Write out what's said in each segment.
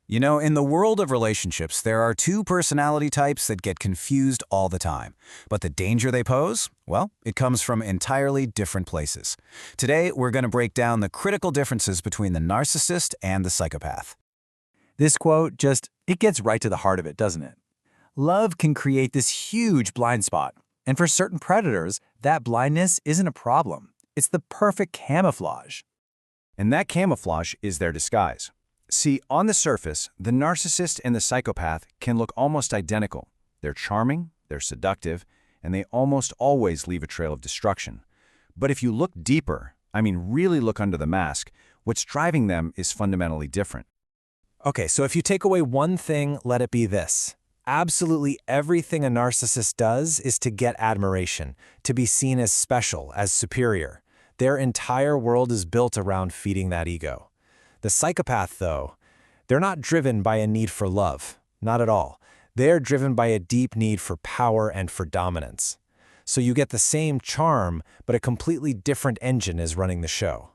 You know, in the world of relationships, there are two personality types that get confused all the time. But the danger they pose? Well, it comes from entirely different places. Today, we're going to break down the critical differences between the narcissist and the psychopath. This quote it gets right to the heart of it, doesn't it? Love can create this huge blind spot. And for certain predators, that blindness isn't a problem. It's the perfect camouflage. And that camouflage is their disguise. See, on the surface, the narcissist and the psychopath can look almost identical. They're charming, they're seductive, and they almost always leave a trail of destruction. But if you look deeper, really look under the mask, what's driving them is fundamentally different. Okay, so if you take away one thing, let it be this. Absolutely everything a narcissist does is to get admiration, to be seen as special, as superior. Their entire world is built around feeding that ego. The psychopath, though, they're not driven by a need for love. Not at all. They're driven by a deep need for power and for dominance. So you get the same charm, but a completely different engine is running the show.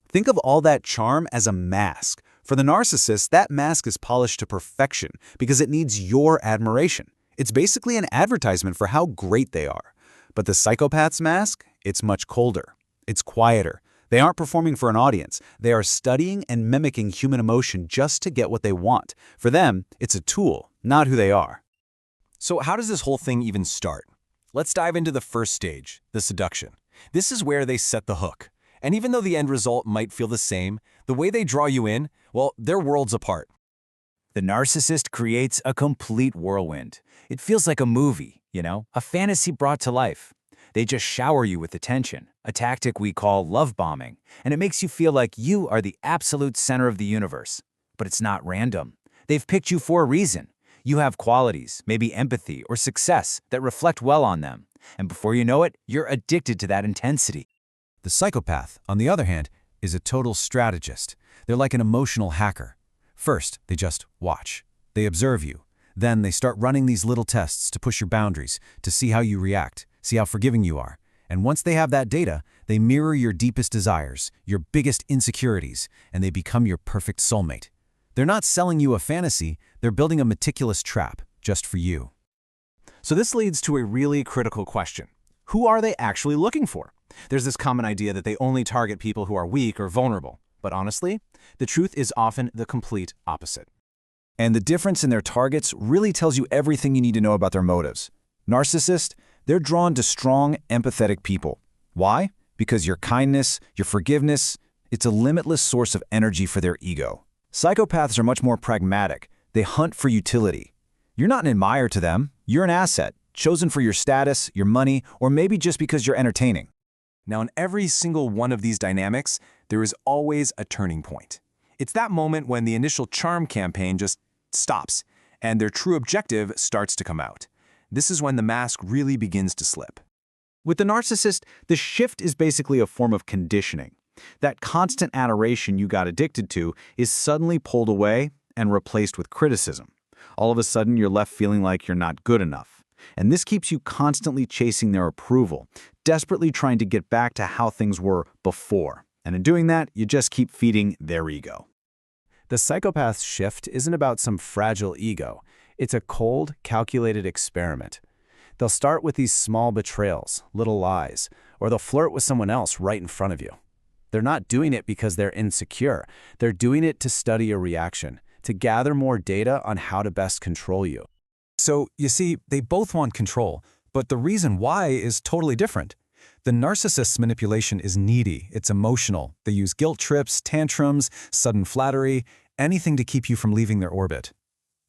Think of all that charm as a mask. For the narcissist, that mask is polished to perfection because it needs your admiration. It's basically an advertisement for how great they are. But the psychopath's mask, it's much colder. It's quieter. They aren't performing for an audience. They are studying and mimicking human emotion just to get what they want. For them, it's a tool, not who they are. So how does this whole thing even start? Let's dive into the first stage, the seduction. This is where they set the hook. And even though the end result might feel the same, the way they draw you in, well, they're worlds apart. The narcissist creates a complete whirlwind. It feels like a movie, a fantasy brought to life. They just shower you with attention, a tactic we call love bombing, and it makes you feel like you are the absolute center of the universe. But it's not random. They've picked you for a reason. You have qualities, maybe empathy or success, that reflect well on them. And before you know it, you're addicted to that intensity. The psychopath, on the other hand, is a total strategist. They're like an emotional hacker. First, they just watch. They observe you. Then they start running these little tests to push your boundaries, to see how you react, see how forgiving you are. And once they have that data, they mirror your deepest desires, your biggest insecurities, and they become your perfect soulmate. They're not selling you a fantasy, they're building a meticulous trap just for you. So this leads to a really critical question. Who are they actually looking for? There's this common idea that they only target people who are weak or vulnerable. But honestly, the truth is often the complete opposite. And the difference in their targets really tells you everything you need to know about their motives. Narcissists, they're drawn to strong, empathetic people. Why? Because your kindness, your forgiveness, it's a limitless source of energy for their ego. Psychopaths are much more pragmatic. They hunt for utility. You're not an admirer to them. You're an asset, chosen for your status, your money, or maybe just because you're entertaining. Now, in every single one of these dynamics, there is always a turning point. It's that moment when the initial charm campaign just stops, and their true objective starts to come out. This is when the mask really begins to slip. With the narcissist, the shift is basically a form of conditioning. That constant adoration you got addicted to is suddenly pulled away and replaced with criticism. All of a sudden, you're left feeling like you're not good enough. And this keeps you constantly chasing their approval, desperately trying to get back to how things were before. And in doing that, you just keep feeding their ego. The psychopath's shift isn't about some fragile ego. It's a cold, calculated experiment. They'll start with these small betrayals, little lies, or they'll flirt with someone else right in front of you. They're not doing it because they're insecure. They're doing it to study your reaction, to gather more data on how to best control you. So, you see, they both want control, but the reason why is totally different. The narcissist's manipulation is needy, it's emotional. They use guilt trips, tantrums, sudden flattery, anything to keep you from leaving their orbit.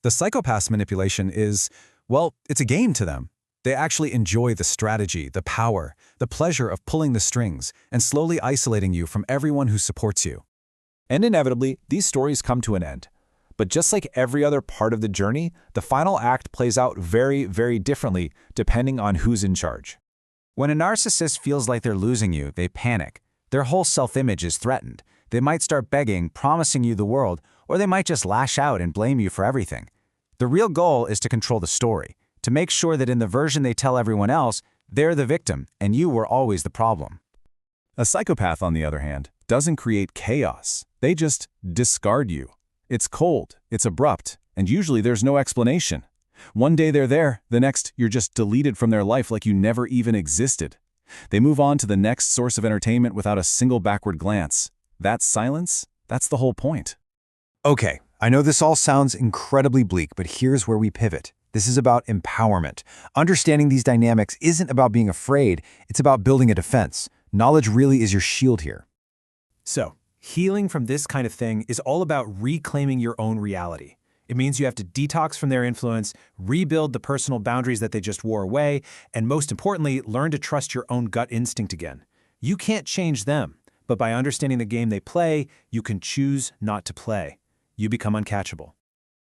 The psychopath's manipulation is, well, it's a game to them. They actually enjoy the strategy, the power, the pleasure of pulling the strings and slowly isolating you from everyone who supports you. And inevitably, these stories come to an end. But just like every other part of the journey, the final act plays out very, very differently depending on who's in charge. When a narcissist feels like they're losing you, they panic. Their whole self-image is threatened. They might start begging, promising you the world, or they might just lash out and blame you for everything. The real goal is to control the story, to make sure that in the version they tell everyone else, they're the victim and you were always the problem. A psychopath, on the other hand, doesn't create chaos. They just discard you. It's cold, it's abrupt, and usually there's no explanation. One day they're there, the next you're just deleted from their life like you never even existed. They move on to the next source of entertainment without a single backward glance. That silence, that's the whole point. Okay, I know this all sounds incredibly bleak, but here's where we pivot. This is about empowerment. Understanding these dynamics isn't about being afraid, it's about building a defense. Knowledge really is your shield here. So, healing from this kind of thing is all about reclaiming your own reality. It means you have to detox from their influence, rebuild the personal boundaries that they just wore away, and most importantly, learn to trust your own gut instinct again. You can't change them, but by understanding the game they play, you can choose not to play. You become uncatchable.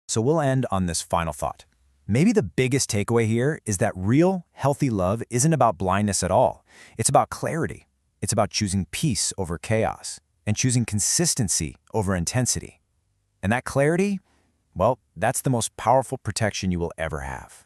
So we'll end on this final thought. Maybe the biggest takeaway here is that real, healthy love isn't about blindness at all. It's about clarity. It's about choosing peace over chaos and choosing consistency over intensity. And that clarity, well, that's the most powerful protection you will ever have.